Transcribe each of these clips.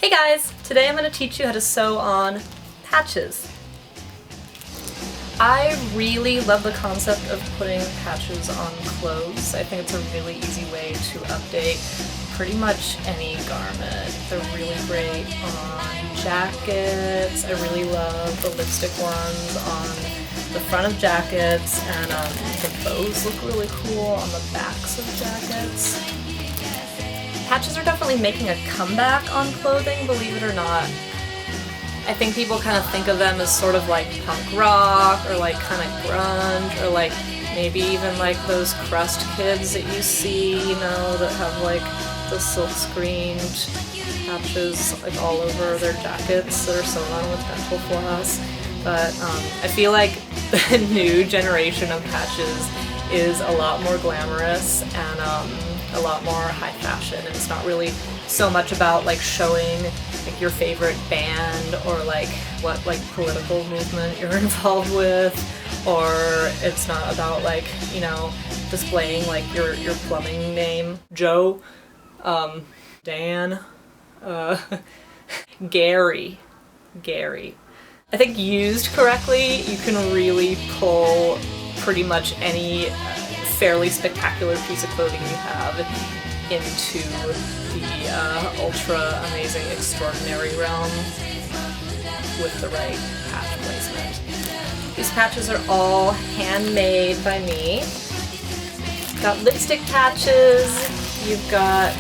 Hey guys! Today I'm going to teach you how to sew on patches. I really love the concept of putting patches on clothes. I think it's a really easy way to update pretty much any garment. They're really great on jackets. I really love the lipstick ones on the front of jackets, and the bows look really cool on the backs of jackets. Patches are definitely making a comeback on clothing, believe it or not. I think people kind of think of them as sort of like punk rock, or like kind of grunge, or like maybe even like those crust kids that you see, you know, that have like the silk screened patches like all over their jackets that are sewn on with dental floss. But I feel like the new generation of patches is a lot more glamorous and a lot more high fashion, and it's not really so much about like showing like your favorite band or like what like political movement you're involved with, or it's not about like, you know, displaying like your plumbing name, Joe, Dan, Gary. I think used correctly, you can really pull pretty much any fairly spectacular piece of clothing you have into the ultra amazing extraordinary realm with the right patch placement. These patches are all handmade by me. You've got lipstick patches, you've got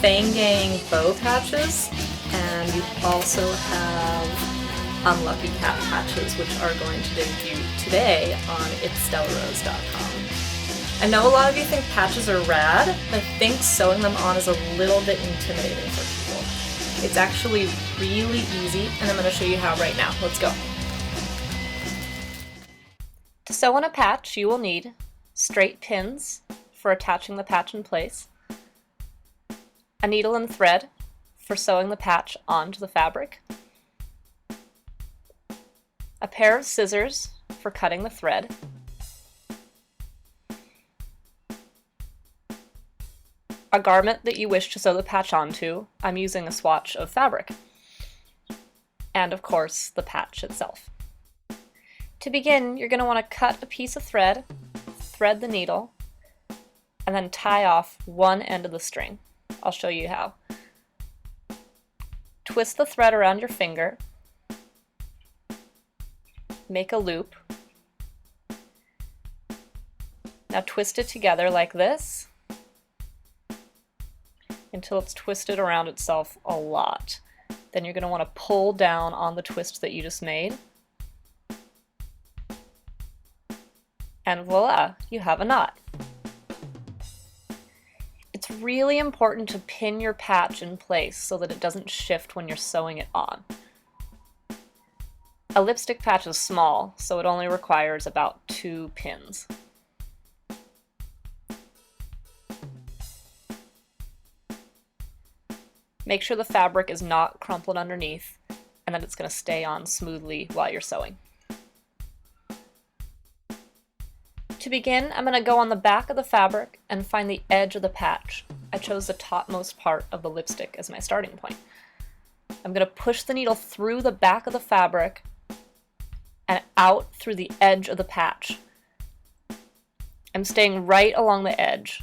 Fang Gang bow patches, and you also have Unlucky Cat patches, which are going to debut today on itsstellarose.com. I know a lot of you think patches are rad, but I think sewing them on is a little bit intimidating for people. It's actually really easy, and I'm going to show you how right now. Let's go. To sew on a patch, you will need straight pins for attaching the patch in place, a needle and thread for sewing the patch onto the fabric, a pair of scissors for cutting the thread, a garment that you wish to sew the patch onto. I'm using a swatch of fabric, and of course the patch itself. To begin, you're going to want to cut a piece of thread, thread the needle, and then tie off one end of the string. I'll show you how. Twist the thread around your finger, make a loop. Now twist it together like this until it's twisted around itself a lot. Then you're going to want to pull down on the twist that you just made. And voila, you have a knot. It's really important to pin your patch in place so that it doesn't shift when you're sewing it on. A lipstick patch is small, so it only requires about 2 pins. Make sure the fabric is not crumpled underneath and that it's going to stay on smoothly while you're sewing. To begin, I'm going to go on the back of the fabric and find the edge of the patch. I chose the topmost part of the lipstick as my starting point. I'm going to push the needle through the back of the fabric and out through the edge of the patch. I'm staying right along the edge.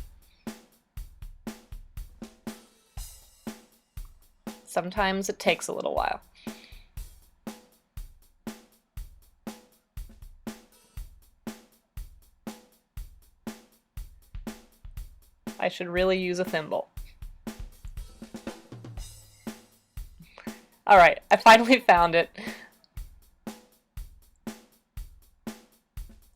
Sometimes it takes a little while. I should really use a thimble. All right, I finally found it.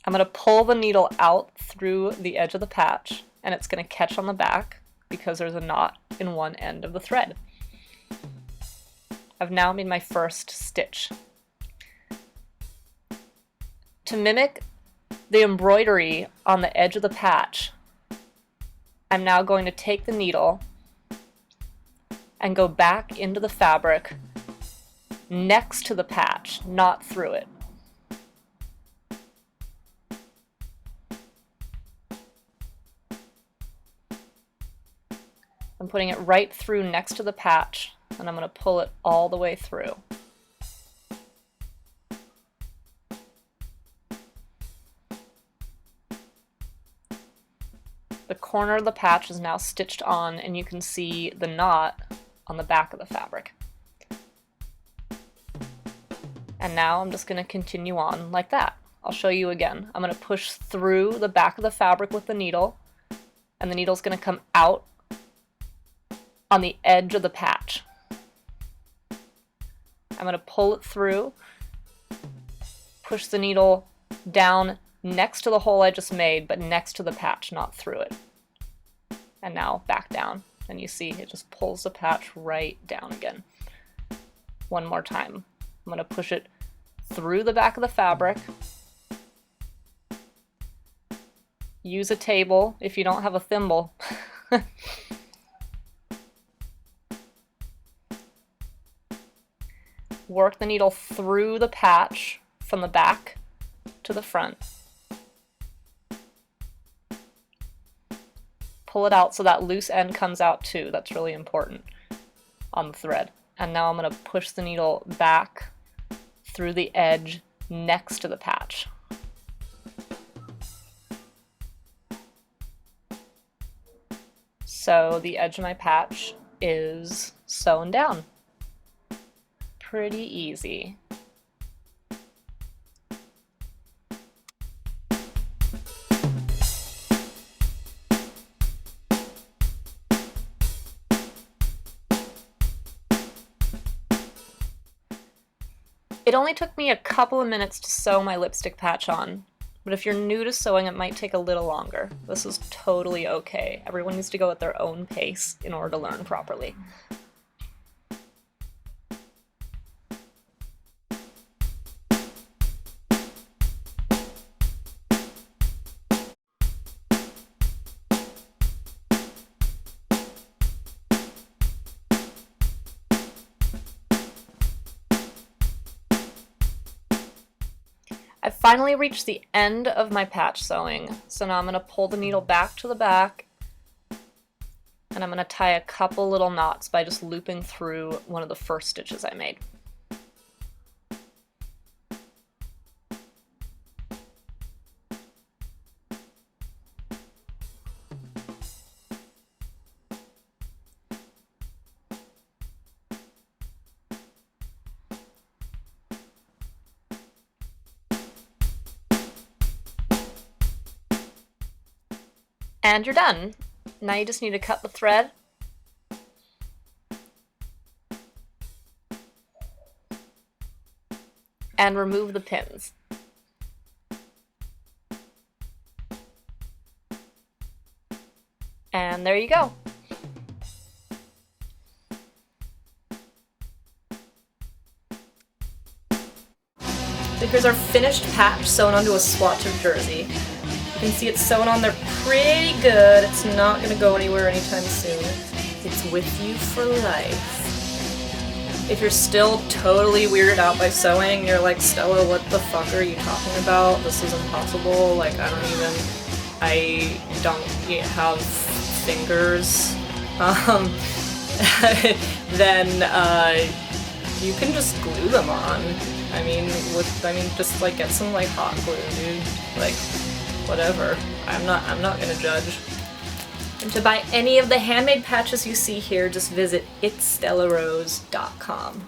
I'm going to pull the needle out through the edge of the patch, and it's going to catch on the back because there's a knot in one end of the thread. I've now made my first stitch. To mimic the embroidery on the edge of the patch, I'm now going to take the needle and go back into the fabric next to the patch, not through it. I'm putting it right through next to the patch and I'm going to pull it all the way through. The corner of the patch is now stitched on, and you can see the knot on the back of the fabric. And now I'm just going to continue on like that. I'll show you again. I'm going to push through the back of the fabric with the needle, and the needle's going to come out on the edge of the patch. I'm going to pull it through, push the needle down next to the hole I just made, but next to the patch, not through it. And now back down, and you see it just pulls the patch right down again. One more time. I'm going to push it through the back of the fabric. Use a table if you don't have a thimble. Work the needle through the patch from the back to the front. Pull it out so that loose end comes out too. That's really important on the thread. And now I'm going to push the needle back through the edge next to the patch. So the edge of my patch is sewn down. Pretty easy. It only took me a couple of minutes to sew my lipstick patch on, but if you're new to sewing, it might take a little longer. This is totally okay. Everyone needs to go at their own pace in order to learn properly. I've finally reached the end of my patch sewing, so now I'm going to pull the needle back to the back, and I'm going to tie a couple little knots by just looping through one of the first stitches I made. And you're done. Now you just need to cut the thread. And remove the pins. And there you go. So here's our finished patch sewn onto a swatch of jersey. You can see it's sewn on there pretty good. It's not going to go anywhere anytime soon. It's with you for life. If you're still totally weirded out by sewing, you're like, Stella, what the fuck are you talking about? This is impossible. Like, I don't have fingers. Then you can just glue them on. Just like get some like hot glue, dude. Like, whatever. I'm not gonna judge. And to buy any of the handmade patches you see here, just visit itsstellarose.com.